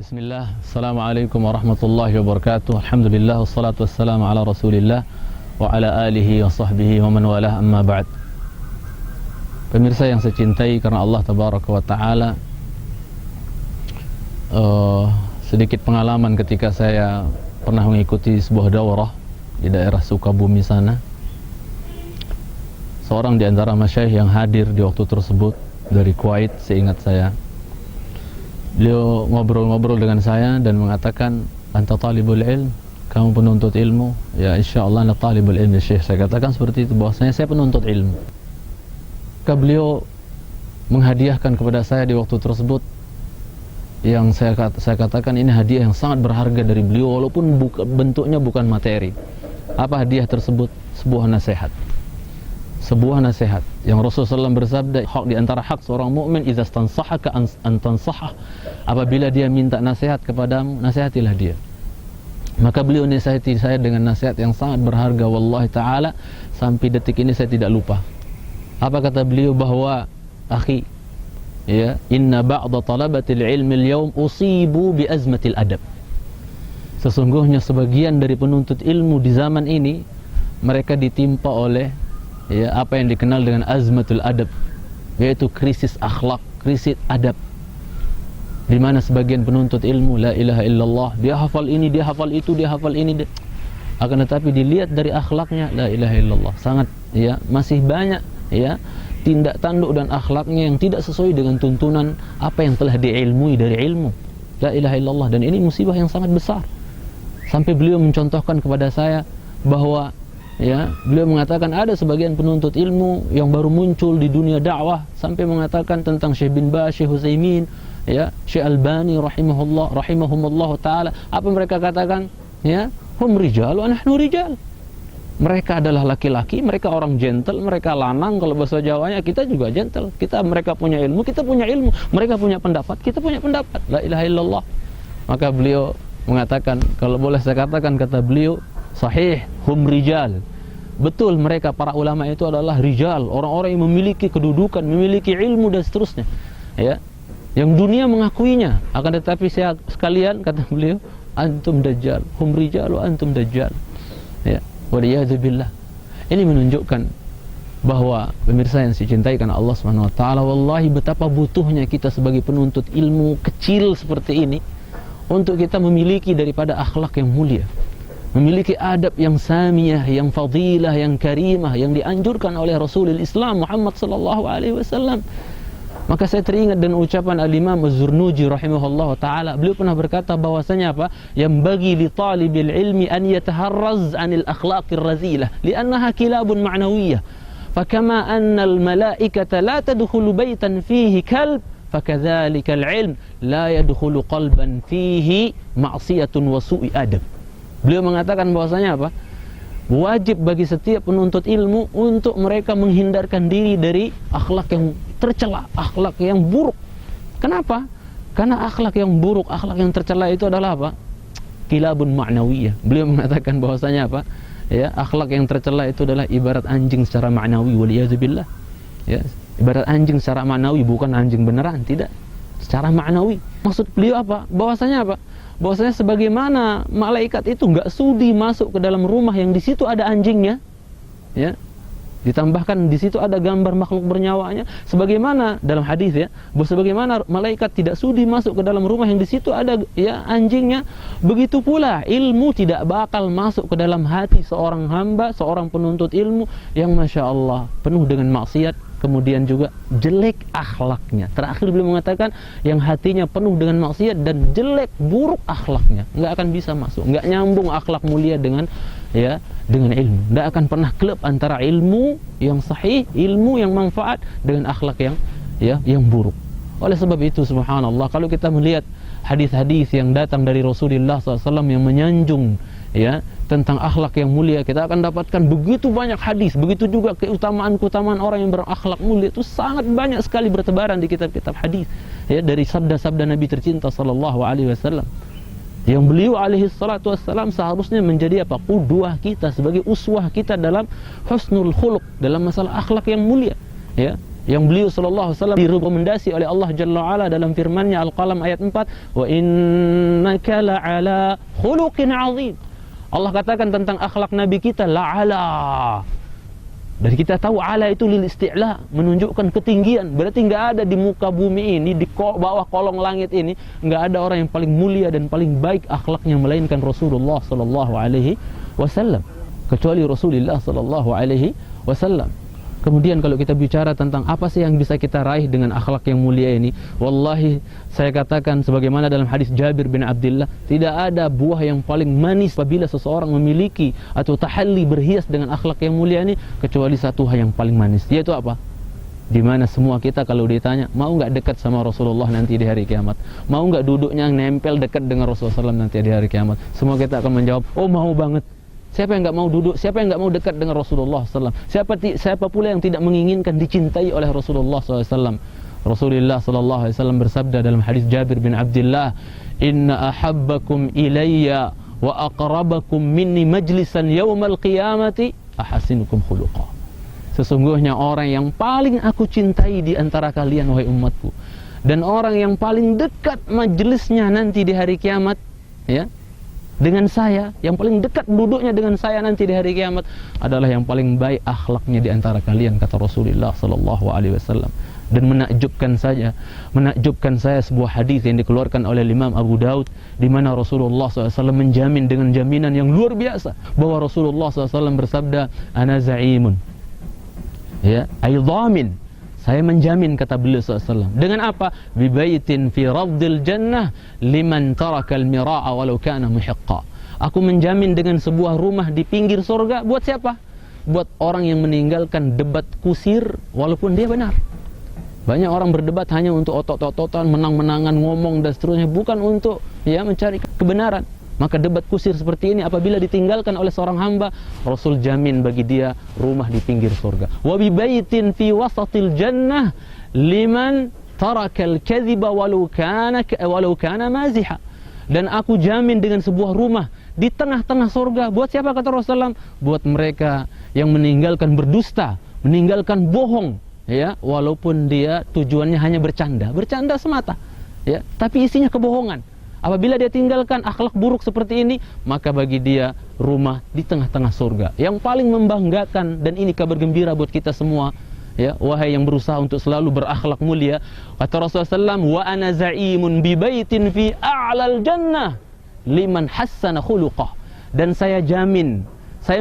Bismillah, Assalamualaikum warahmatullahi wabarakatuh. Alhamdulillah, wassalatu wassalamu ala rasulillah wa ala alihi wa sahbihi wa man walah, amma ba'd. Pemirsa yang saya cintai karena Allah tabaraka wa ta'ala, sedikit pengalaman ketika saya pernah mengikuti sebuah daurah di daerah Sukabumi sana. Seorang di antara masyayikh yang hadir di waktu tersebut dari Kuwait, seingat saya, beliau ngobrol-ngobrol dengan saya dan mengatakan, anta talibul ilm, kamu penuntut ilmu? Ya, insyaallah ana talibul ilm, Syekh. Saya katakan seperti itu, bahwasanya saya penuntut ilmu. Maka beliau menghadiahkan kepada saya di waktu tersebut yang saya katakan ini hadiah yang sangat berharga dari beliau, walaupun bentuknya bukan materi. Apa hadiah tersebut? Sebuah nasihat. Sebuah nasihat yang Rasulullah SAW bersabda, hak di antara hak seorang mukmin, idza stansahaka an tansahah, apabila dia minta nasihat kepadamu, nasihatilah dia. Maka beliau nasihati saya dengan nasihat yang sangat berharga, wallahi taala, sampai detik ini saya tidak lupa. Apa kata beliau? Bahwa akhi, ya, inna ba'da talabatil ilmi al-yawm usibu bi azmatil adab. Sesungguhnya sebagian dari penuntut ilmu di zaman ini mereka ditimpa oleh, ya, apa yang dikenal dengan azmatul adab, yaitu krisis akhlak, krisis adab, di mana sebagian penuntut ilmu la ilaha illallah, dia hafal ini, dia hafal itu, dia hafal ini, akan tetapi dilihat dari akhlaknya la ilaha illallah, sangat, ya, masih banyak, ya, tindak tanduk dan akhlaknya yang tidak sesuai dengan tuntunan apa yang telah diilmui dari ilmu la ilaha illallah. Dan ini musibah yang sangat besar, sampai beliau mencontohkan kepada saya bahwa, ya, beliau mengatakan ada sebagian penuntut ilmu yang baru muncul di dunia dakwah, sampai mengatakan tentang Syekh bin Baz, Syekh Utsaimin, ya, Syekh Albani rahimahumullah taala. Apa mereka katakan? Ya, hum rijal wa nahnu rijal. Mereka adalah laki-laki, mereka orang gentle, mereka lanang, kalau bahasa Jawanya. Kita juga gentle. Mereka punya ilmu, kita punya ilmu. Mereka punya pendapat, kita punya pendapat. La ilaha illallah. Maka beliau mengatakan, kalau boleh saya katakan, kata beliau, sahih, hum rijal. Betul, mereka para ulama itu adalah rijal, orang-orang yang memiliki kedudukan, memiliki ilmu dan seterusnya, ya, yang dunia mengakuinya. Akan tetapi saya sekalian, kata beliau, antum dajjal, hum rijal wa antum dajjal, ya, waliyadzubillah. Ini menunjukkan bahwa, pemirsa yang dicintai karena Allah Subhanahu wa taala, wallahi betapa butuhnya kita sebagai penuntut ilmu kecil seperti ini untuk kita memiliki daripada akhlak yang mulia, memiliki adab yang samiyah, yang fadilah, yang karimah, yang dianjurkan oleh Rasulul Islam Muhammad sallallahu alaihi wasallam. Maka saya teringat dengan ucapan Al-Imam Az-Zurnuji rahimahullah ta'ala. Beliau pernah berkata bahwasanya apa? Yang bagi li talibil ilmi an yataharraz anil akhlaqir razilah li'annaha kilabun ma'nawiyah. Fakama anna al-malaikata la tadkhulu baytan fihi kalb, fakadzalika al-ilm la yadkhulu qalban fihi ma'siyatun wa su'i adab. Beliau mengatakan bahwasanya apa? Wajib bagi setiap penuntut ilmu untuk mereka menghindarkan diri dari akhlak yang tercela, akhlak yang buruk. Kenapa? Karena akhlak yang buruk, akhlak yang tercela itu adalah apa? Kilabun ma'nawiyah. Beliau mengatakan bahwasanya apa? Ya, akhlak yang tercela itu adalah ibarat anjing secara ma'nawi, waliyadzubillah. Ya, ibarat anjing secara ma'nawi, bukan anjing beneran, tidak. Secara ma'nawi. Maksud beliau apa? Bahwasanya apa? Bahwasanya sebagaimana malaikat itu nggak sudi masuk ke dalam rumah yang di situ ada anjingnya, ya, ditambahkan di situ ada gambar makhluk bernyawaannya, sebagaimana dalam hadis, ya, bahwa sebagaimana malaikat tidak sudi masuk ke dalam rumah yang di situ ada, ya, anjingnya, begitu pula ilmu tidak bakal masuk ke dalam hati seorang hamba, seorang penuntut ilmu yang masya Allah penuh dengan maksiat, kemudian juga jelek akhlaknya. Terakhir beliau mengatakan yang hatinya penuh dengan maksiat dan jelek, buruk akhlaknya, nggak akan bisa masuk, nggak nyambung akhlak mulia dengan, ya, dengan ilmu. Nggak akan pernah klub antara ilmu yang sahih, ilmu yang manfaat dengan akhlak yang, ya, yang buruk. Oleh sebab itu, subhanallah, kalau kita melihat hadis-hadis yang datang dari Rasulullah SAW yang menyanjung, ya, tentang akhlak yang mulia, kita akan dapatkan begitu banyak hadis. Begitu juga keutamaan-keutamaan orang yang berakhlak mulia itu sangat banyak sekali bertebaran di kitab-kitab hadis, ya, dari sabda-sabda Nabi tercinta sallallahu alaihi wasallam, yang beliau alaihi salatu wassalam seharusnya menjadi apa? Qudwah kita, sebagai uswah kita dalam husnul khuluq, dalam masalah akhlak yang mulia, ya. yang beliau sallallahu alaihi wasallam direkomendasi oleh Allah Jalla wa Ala dalam firman-Nya Al-Qalam ayat 4, wa innaka la'ala khuluqin 'azim. Allah katakan tentang akhlak Nabi kita la'ala. Dan kita tahu ala itu lil isti'la, menunjukkan ketinggian. Berarti enggak ada di muka bumi ini, di bawah kolong langit ini, enggak ada orang yang paling mulia dan paling baik akhlaknya melainkan Rasulullah sallallahu alaihi wasallam, kecuali Rasulullah sallallahu alaihi wasallam. Kemudian kalau kita bicara tentang apa sih yang bisa kita raih dengan akhlak yang mulia ini, wallahi saya katakan sebagaimana dalam hadis Jabir bin Abdullah, tidak ada buah yang paling manis apabila seseorang memiliki atau tahalli berhias dengan akhlak yang mulia ini, kecuali satu hal yang paling manis, yaitu apa? Di mana semua kita kalau ditanya, mau nggak dekat sama Rasulullah nanti di hari kiamat? Mau nggak duduknya nempel dekat dengan Rasulullah SAW nanti di hari kiamat? Semua kita akan menjawab, oh mau banget. Siapa yang nggak mau duduk? Siapa yang nggak mau dekat dengan Rasulullah SAW? Siapa pula yang tidak menginginkan dicintai oleh Rasulullah SAW? Rasulullah SAW bersabda dalam hadis Jabir bin Abdullah, Inna ahabbakum ilayya wa aqrabakum minni majlisan yawmal qiyamati ahasinukum khuluqa. Sesungguhnya orang yang paling aku cintai di antara kalian, wahai umatku, dan orang yang paling dekat majelisnya nanti di hari kiamat, ya, dengan saya, yang paling dekat duduknya dengan saya nanti di hari kiamat adalah yang paling baik akhlaknya di antara kalian, kata Rasulullah sallallahu alaihi wasallam. Dan menakjubkan saya sebuah hadis yang dikeluarkan oleh Imam Abu Daud, di mana Rasulullah SAW menjamin dengan jaminan yang luar biasa bahwa Rasulullah SAW bersabda, ana za'imun, ya, ay dhamin, saya menjamin, kata beliau SAW, dengan apa? Bibaitin fi radil jannah liman tarakal mira'a walau kana muhiqqa. Aku menjamin dengan sebuah rumah di pinggir surga. Buat siapa? Buat orang yang meninggalkan debat kusir walaupun dia benar. Banyak orang berdebat hanya untuk otot-ototan, menang-menangan, ngomong dan seterusnya, bukan untuk mencari kebenaran. Maka debat kusir seperti ini apabila ditinggalkan oleh seorang hamba, Rasul jamin bagi dia rumah di pinggir surga. Wa bi baitin fi wasatil jannah liman tarakal kadhiba walau kana maziha. Dan aku jamin dengan sebuah rumah di tengah-tengah surga. Buat siapa, kata Rasulullah? Buat mereka yang meninggalkan berdusta, meninggalkan bohong, ya, walaupun dia tujuannya hanya bercanda semata, ya, tapi isinya kebohongan. Apabila dia tinggalkan akhlak buruk seperti ini, maka bagi dia rumah di tengah-tengah surga. Yang paling membanggakan, dan ini kabar gembira buat kita semua, ya, wahai yang berusaha untuk selalu berakhlak mulia, kata Rasulullah SAW, wa ana za'imun bi baitin fi a'lal jannah liman hassana khuluqah. Dan saya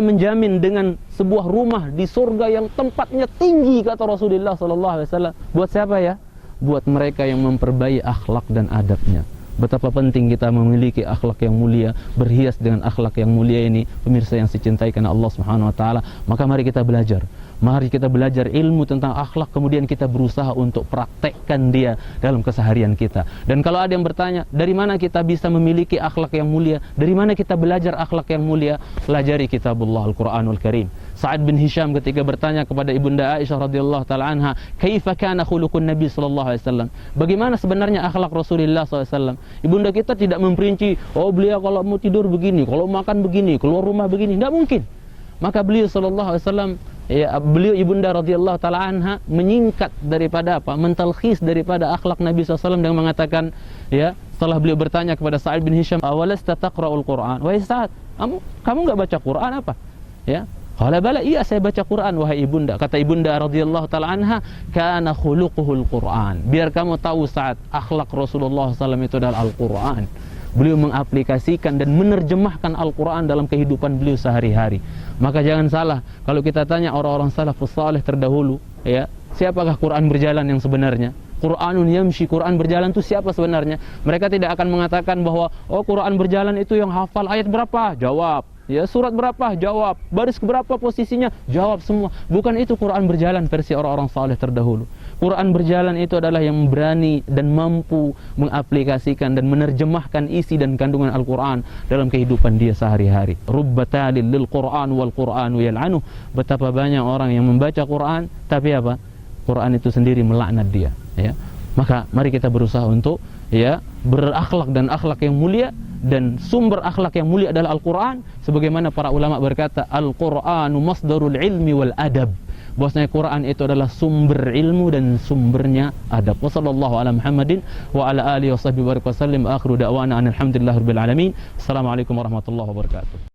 menjamin dengan sebuah rumah di surga yang tempatnya tinggi, kata Rasulullah SAW. Buat siapa, ya? Buat mereka yang memperbaiki akhlak dan adabnya. Betapa penting kita memiliki akhlak yang mulia, berhias dengan akhlak yang mulia ini, pemirsa yang dicintai karena Allah Subhanahu wa taala. Maka mari kita belajar. Mari kita belajar ilmu tentang akhlak, kemudian kita berusaha untuk praktekkan dia dalam keseharian kita. Dan kalau ada yang bertanya, dari mana kita bisa memiliki akhlak yang mulia? Dari mana kita belajar akhlak yang mulia? Pelajari kitabullah Al-Quranul Karim. Sa'ad bin Hisham ketika bertanya kepada Ibunda Aisyah radhiyallahu taala anha, "Kaifa kana khuluqun Nabi sallallahu alaihi wasallam?" Bagaimana sebenarnya akhlak Rasulullah sallallahu alaihi wasallam? Ibunda kita tidak memperinci, oh beliau kalau mau tidur begini, kalau makan begini, keluar rumah begini, tidak mungkin. Maka beliau sallallahu alaihi wasallam, beliau Ibunda radhiyallahu taala anha menyingkat daripada mentalkhis daripada akhlak Nabi sallallahu alaihi wasallam dengan mengatakan, setelah beliau bertanya kepada Sa'ad bin Hisham, "Awalasta taqra'ul Qur'an?" Wahai Sa'ad, kamu enggak baca Quran apa? Qala bala, iya saya baca Quran wahai ibunda. Kata Ibunda radhiyallahu taala anha, kana khuluquhul Quran. Biar kamu tahu saat akhlak Rasulullah SAW itu adalah Al-Quran. Beliau mengaplikasikan dan menerjemahkan Al-Quran dalam kehidupan beliau sehari-hari. Maka jangan salah kalau kita tanya orang-orang salafus saleh terdahulu, siapakah Quran berjalan yang sebenarnya? Quranun yamshi, Quran berjalan itu siapa sebenarnya? Mereka tidak akan mengatakan bahwa Quran berjalan itu yang hafal ayat berapa? Jawab. Surat berapa? Jawab. Baris berapa posisinya? Jawab semua. Bukan itu Quran berjalan versi orang-orang saleh terdahulu. Quran berjalan itu adalah yang berani dan mampu mengaplikasikan dan menerjemahkan isi dan kandungan Al-Quran dalam kehidupan dia sehari-hari. Rubbatalil lil Quran wal Quranu yal'anuh. Betapa banyak orang yang membaca Quran, tapi Quran itu sendiri melaknat dia. Maka mari kita berusaha untuk berakhlak dan akhlak yang mulia. Dan sumber akhlak yang mulia adalah Al-Quran. Sebagaimana para ulama berkata, Al-Quranu masdarul ilmi wal adab. bahwasanya Quran itu adalah sumber ilmu dan sumbernya adab. Wassallallahu ala Muhammadin wa ala alihi washabbihi wa sallam. Akhiru da'wana alhamdulillahirabbil alamin. Assalamualaikum warahmatullahi wabarakatuh.